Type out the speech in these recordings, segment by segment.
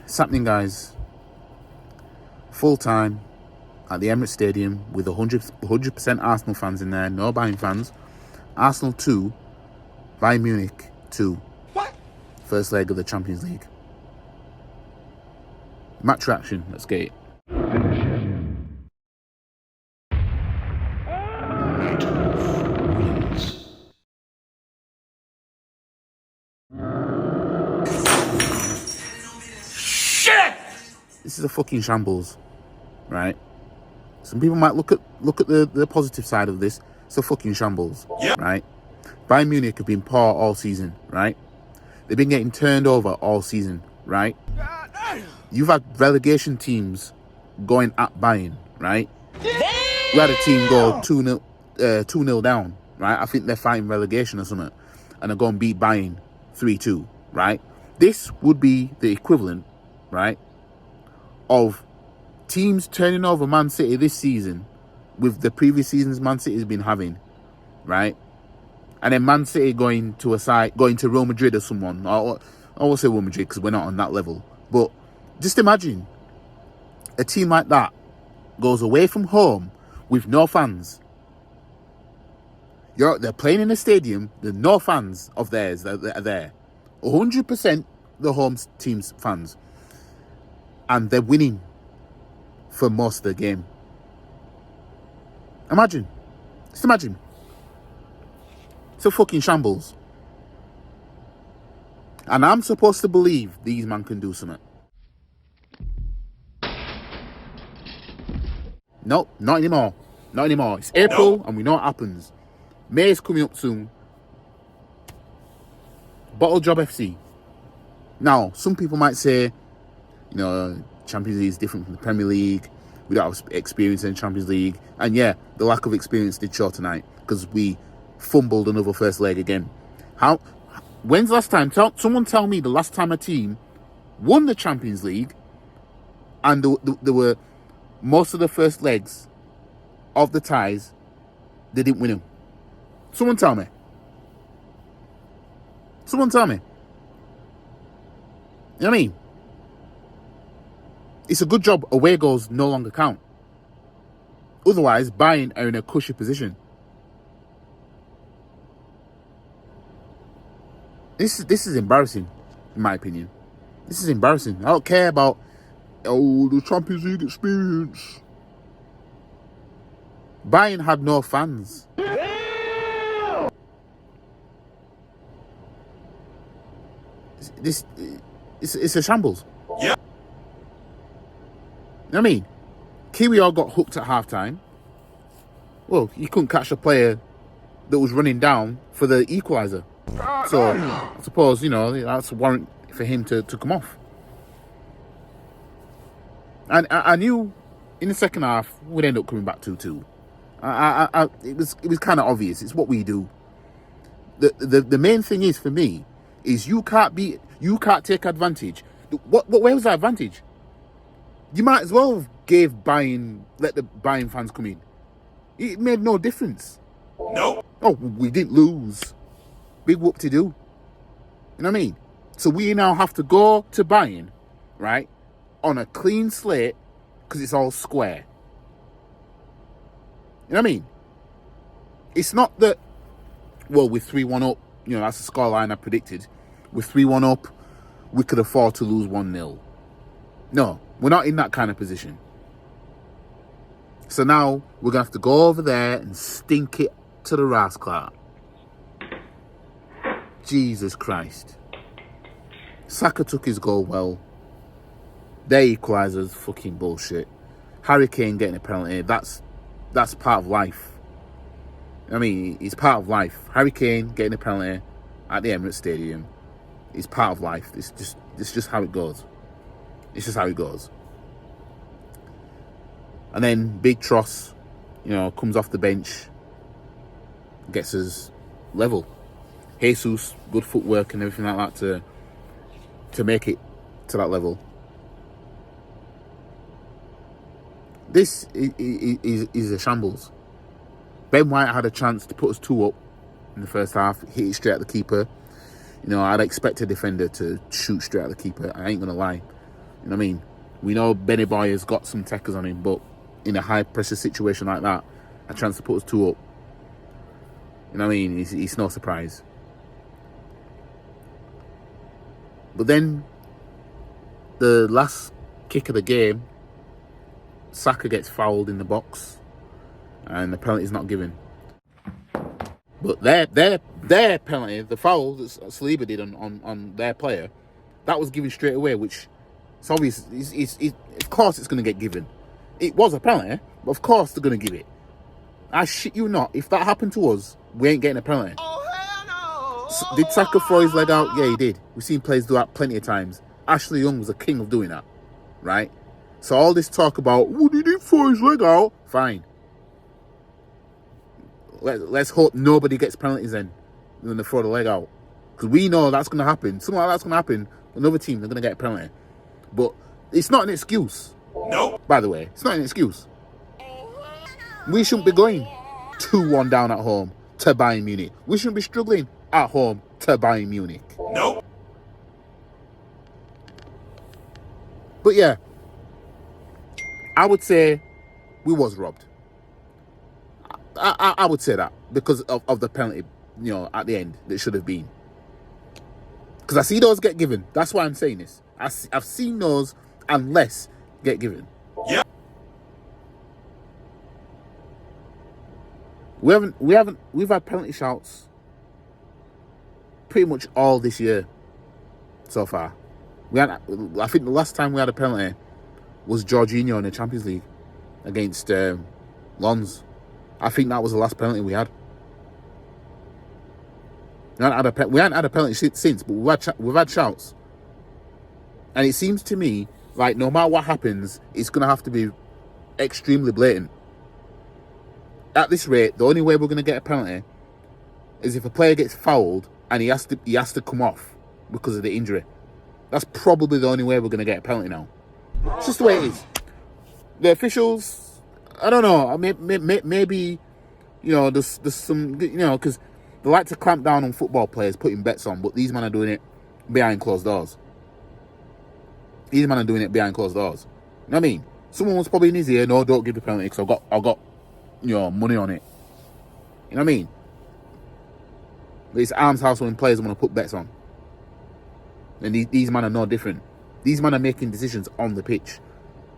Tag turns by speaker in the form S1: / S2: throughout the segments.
S1: It's happening, guys. Full time at the Emirates Stadium with 100% Arsenal fans in there, no Bayern fans. Arsenal 2, Bayern Munich 2.
S2: What?
S1: First leg of the Champions League. Match reaction, let's get it.
S2: Shit!
S1: This is a fucking shambles, right? Some people might look at the positive side of this. It's a fucking shambles, right? Bayern Munich have been poor all season, right? They've been getting turned over all season, right? You've had relegation teams going at Bayern, right? We had a team go 2-0 down, right? I think they're fighting relegation or something, and they're going to beat Bayern 3-2, right? This would be the equivalent, right, of teams turning over Man City this season with the previous seasons Man City has been having, right? And then Man City going to Real Madrid or someone. I won't say Real Madrid because we're not on that level. But just imagine a team like that goes away from home with no fans. They're playing in a stadium, there's no fans of theirs that are there. 100% the home team's fans. And they're winning for most of the game. Imagine. Just imagine. It's a fucking shambles. And I'm supposed to believe these man can do something. No, not anymore. Not anymore. It's April and we know what happens. May is coming up soon. Bottle Job FC. Now, some people might say, Champions League is different from the Premier League. We don't have experience in the Champions League. And yeah, the lack of experience did show tonight because we fumbled another first leg again. When's the last time? Someone tell me the last time a team won the Champions League and there were most of the first legs of the ties, they didn't win them. Someone tell me. Someone tell me. You know what I mean? It's a good job away goals no longer count. Otherwise, Bayern are in a cushy position. This is embarrassing, in my opinion. This is embarrassing. I don't care about the Champions League experience. Bayern had no fans. It's a shambles.
S2: Yeah.
S1: You know what I mean? Kiwi all got hooked at halftime. Well, you couldn't catch a player that was running down for the equaliser. So, I suppose, that's a warrant for him to come off. And I knew in the second half we'd end up coming back 2-2. It was kind of obvious. It's what we do. The main thing is for me is you can't take advantage. Where was that advantage? You might as well let the Bayern fans come in. It made no difference.
S2: No.
S1: Oh, we didn't lose. Big whoop-de-doo. You know what I mean? So we now have to go to Bayern, right, on a clean slate because it's all square. You know what I mean? It's not that, well, we're 3-1 up. That's the scoreline I predicted. We're 3-1 up. We could afford to lose 1-0. No, we're not in that kind of position. So now we're going to have to go over there and stink it to the rascal. Jesus Christ. Saka took his goal well. Their equaliser's fucking bullshit. Harry Kane getting a penalty, that's part of life. I mean, it's part of life. Harry Kane getting a penalty at the Emirates Stadium is part of life. It's just how it goes. It's just how it goes. And then Big Tross, comes off the bench, gets us level. Jesus, good footwork and everything like that to make it to that level. This is a shambles. Ben White had a chance to put us 2 up in the first half, hit it straight at the keeper. You know, I'd expect a defender to shoot straight at the keeper. I ain't gonna lie. You know what I mean? We know Benny Boy has got some techers on him, but in a high pressure situation like that, a chance to put us two up. You know what I mean? It's no surprise. But then, the last kick of the game, Saka gets fouled in the box, and the penalty's not given. But their penalty, the foul that Saliba did on their player, that was given straight away, which it's obvious. Of course it's going to get given. It was a penalty, but of course they're going to give it. I shit you not, if that happened to us, we ain't getting a penalty. Did Saka throw his leg out? Yeah, he did. We've seen players do that plenty of times. Ashley Young was a king of doing that, right? So all this talk about, oh, did he throw his leg out? Fine. Let's hope nobody gets penalties then when they throw the leg out. Because we know that's going to happen. Something like that's going to happen. Another team, they're going to get a penalty. But it's not an excuse.
S2: Nope.
S1: By the way, it's not an excuse. We shouldn't be going 2-1 down at home to Bayern Munich. We shouldn't be struggling at home to Bayern Munich.
S2: Nope.
S1: But yeah, I would say we was robbed. I would say that because of the penalty, you know, at the end that should have been. Because I see those get given. That's why I'm saying this. I've seen those and less get given.
S2: Yeah.
S1: We've had penalty shouts pretty much all this year so far. I think the last time we had a penalty was Jorginho in the Champions League against Lens. I think that was the last penalty we had. We hadn't had a penalty since, but we've had shouts. And it seems to me like no matter what happens, it's going to have to be extremely blatant. At this rate, the only way we're going to get a penalty is if a player gets fouled and he has to come off because of the injury. That's probably the only way we're going to get a penalty now. It's just the way it is. The officials, I don't know. Maybe you know, there's some, you know, because they like to clamp down on football players putting bets on, but these men are doing it behind closed doors. These men are doing it behind closed doors. You know what I mean? Someone was probably in his ear, no, don't give the penalty because I've got, you know, money on it. You know what I mean? But it's arms house when players want to put bets on. And these men are no different. These men are making decisions on the pitch.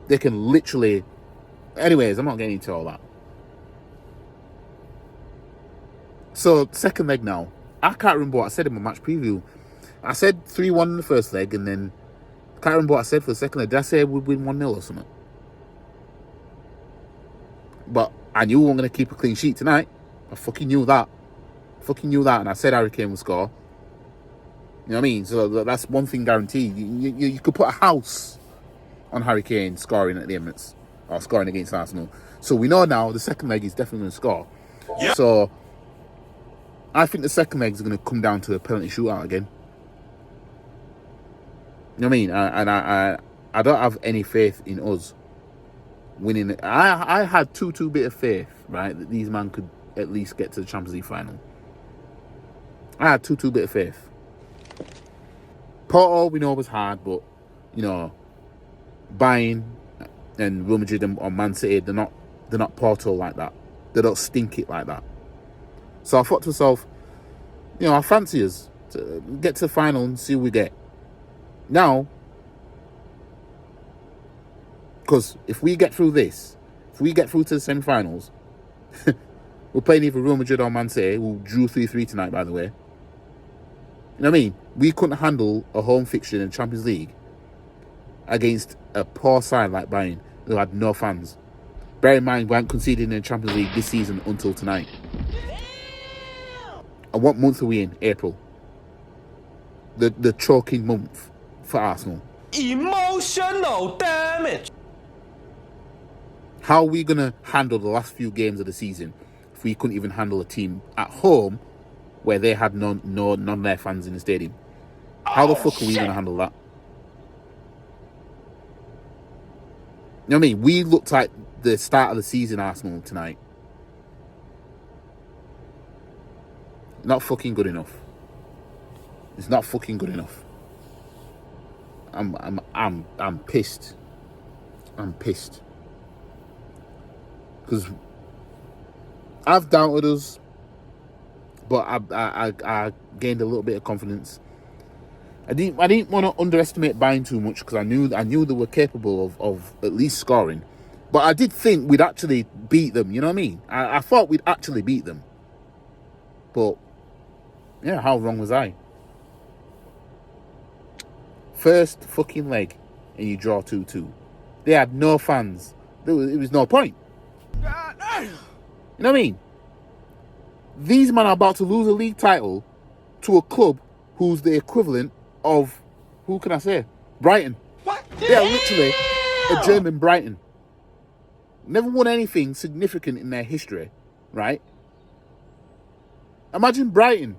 S1: They can literally... Anyways, I'm not getting into all that. So, second leg now. I can't remember what I said in my match preview. I said 3-1 in the first leg, and then... I can't remember what I said for the second leg. Did I say we'd win 1-0 or something? But I knew we weren't going to keep a clean sheet tonight. I fucking knew that. And I said Harry Kane would score. You know what I mean? So that's one thing guaranteed. You could put a house on Harry Kane scoring at the Emirates. Or scoring against Arsenal. So we know now the second leg is definitely going to score.
S2: Yep.
S1: So I think the second leg is going to come down to a penalty shootout again. You know what I mean? I don't have any faith in us winning. I had too bit of faith, right, that these men could at least get to the Champions League final. I had too bit of faith. Porto, we know was hard, but you know, Bayern and Real Madrid and Man City, they're not Porto like that. They don't stink it like that. So I thought to myself, you know, I fancy us to get to the final and see what we get. Now, because if we get through this, if we get through to the semi-finals, we're playing either Real Madrid or Man City, who drew 3-3 tonight, by the way. You know what I mean? We couldn't handle a home fixture in the Champions League against a poor side like Bayern, who had no fans. Bear in mind, we haven't conceded in the Champions League this season until tonight. And what month are we in? April. The choking month for Arsenal.
S3: Emotional damage.
S1: How are we going to handle the last few games of the season if we couldn't even handle a team at home where they had none of their fans in the stadium? How the fuck are we going to handle that? You know what I mean? We looked like the start of the season Arsenal tonight. Not fucking good enough. It's not fucking good enough. I'm pissed. I'm pissed. Because I've doubted us, but I gained a little bit of confidence. I didn't want to underestimate Bayern too much because I knew they were capable of at least scoring. But I did think we'd actually beat them, you know what I mean? I thought we'd actually beat them. But, yeah, how wrong was I? First fucking leg, and you draw 2-2. They had no fans. It was no point. You know what I mean? These men are about to lose a league title to a club who's the equivalent of, who can I say? Brighton.
S3: What?
S1: They are literally a German Brighton. Never won anything significant in their history, right? Imagine Brighton.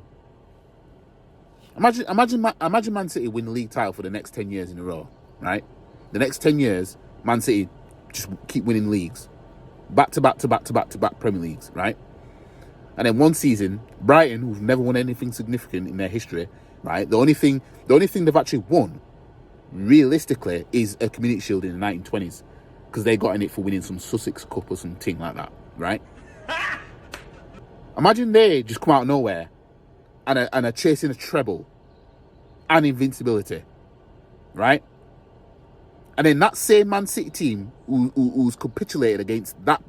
S1: Imagine Man City win the league title for the next 10 years in a row, right? The next 10 years, Man City just keep winning leagues. Back to back Premier Leagues, right? And then one season, Brighton, who've never won anything significant in their history, right? The only thing they've actually won, realistically, is a Community Shield in the 1920s. Because they got in it for winning some Sussex Cup or something like that, right? Imagine they just come out of nowhere and are chasing a treble and invincibility, right? And then that same Man City team who's capitulated against that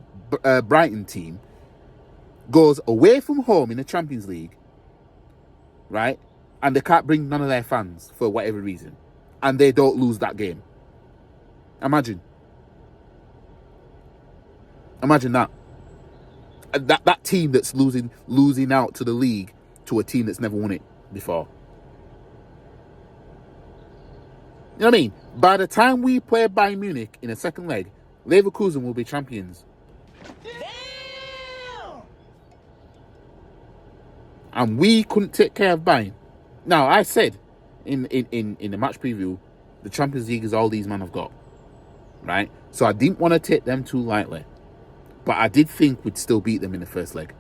S1: Brighton team goes away from home in the Champions League, right? And they can't bring none of their fans for whatever reason. And they don't lose that game. Imagine that. That team that's losing out to the league to a team that's never won it before. You know what I mean? By the time we play Bayern Munich in a second leg, Leverkusen will be champions. Damn! And we couldn't take care of Bayern. Now, I said in the match preview, the Champions League is all these men have got. Right? So I didn't want to take them too lightly. But I did think we'd still beat them in the first leg.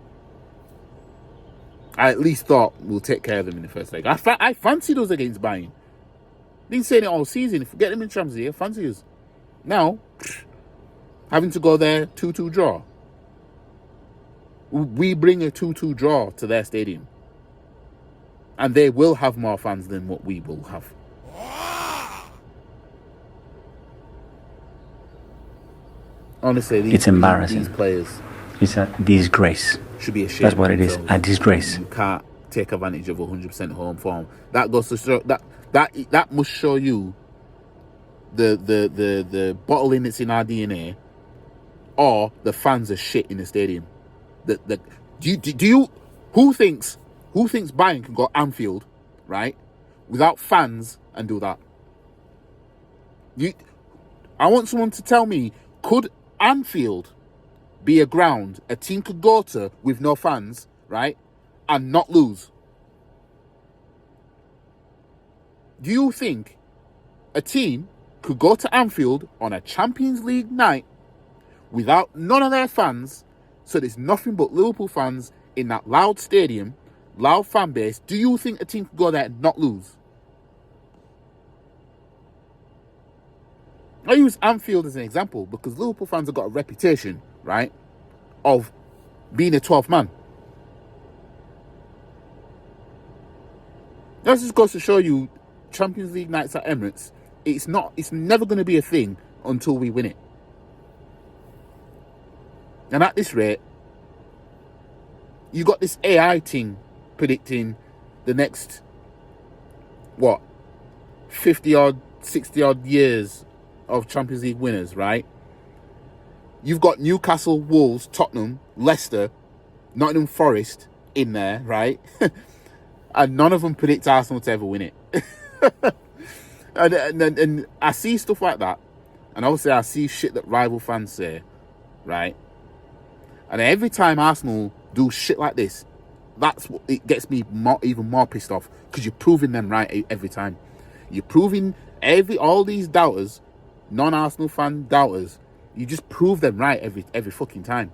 S1: I at least thought we'll take care of them in the first leg. I fancied us against Bayern. Been saying it all season. If we get them in Champions League, I fancy us. Now, having to go there 2-2 draw. We bring a 2-2 draw to their stadium. And they will have more fans than what we will have. Honestly,
S4: it's embarrassing.
S1: These players,
S4: it's a disgrace.
S1: Should be ashamed.
S4: That's what it is. A disgrace.
S1: You can't take advantage of 100% home form. That goes to show that must show you the bottling that's in our DNA, or the fans are shit in the stadium. Who thinks Bayern can go Anfield, right, without fans and do that? I want someone to tell me, could Anfield be a ground a team could go to with no fans, right, and not lose? Do you think a team could go to Anfield on a Champions League night without none of their fans, so there's nothing but Liverpool fans in that loud stadium, loud fan base? Do you think a team could go there and not lose? I use Anfield as an example because Liverpool fans have got a reputation, right, of being a 12th man. That just goes to show you, Champions League nights at Emirates, it's never going to be a thing until we win it. And at this rate, you got this AI thing predicting the next, 50-odd, 60-odd years of Champions League winners, right? You've got Newcastle, Wolves, Tottenham, Leicester, Nottingham Forest in there, right? And none of them predict Arsenal to ever win it. and I see stuff like that, and obviously I see shit that rival fans say, right? And every time Arsenal do shit like this, that's what it gets me even more pissed off, because you're proving them right every time. You're proving all these doubters, non-Arsenal fan doubters, you just prove them right every fucking time.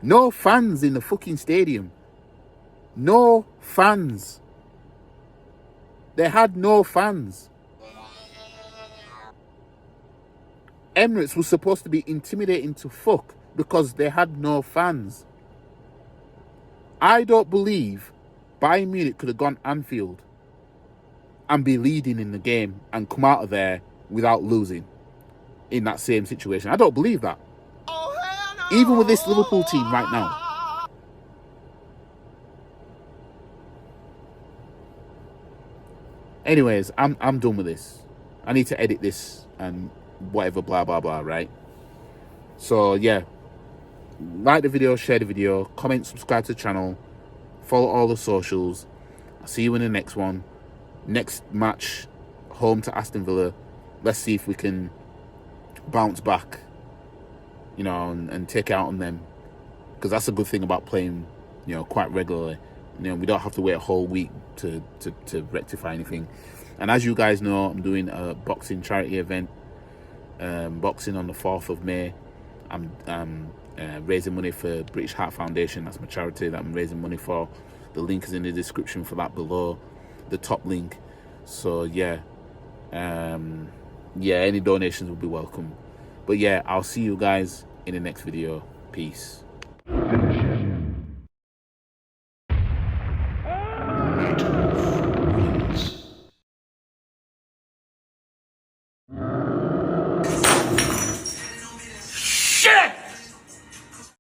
S1: No fans in the fucking stadium. No fans. They had no fans. Emirates was supposed to be intimidating to fuck because they had no fans. I don't believe Bayern Munich could have gone Anfield and be leading in the game and come out of there without losing in that same situation. I don't believe that. Even with this Liverpool team right now. Anyways, I'm done with this. I need to edit this and whatever, blah, blah, blah, right? So, yeah. Like the video, share the video, comment, subscribe to the channel, follow all the socials. I'll see you in the next one. Next match, home to Aston Villa. Let's see if we can bounce back, you know, and take out on them. Because that's a good thing about playing, you know, quite regularly. You know, we don't have to wait a whole week to rectify anything. And as you guys know, I'm doing a boxing charity event. Boxing on the 4th of May. I'm raising money for British Heart Foundation. That's my charity that I'm raising money for. The link is in the description for that below, the top link. So yeah, any donations will be welcome. But yeah, I'll see you guys in the next video. Peace.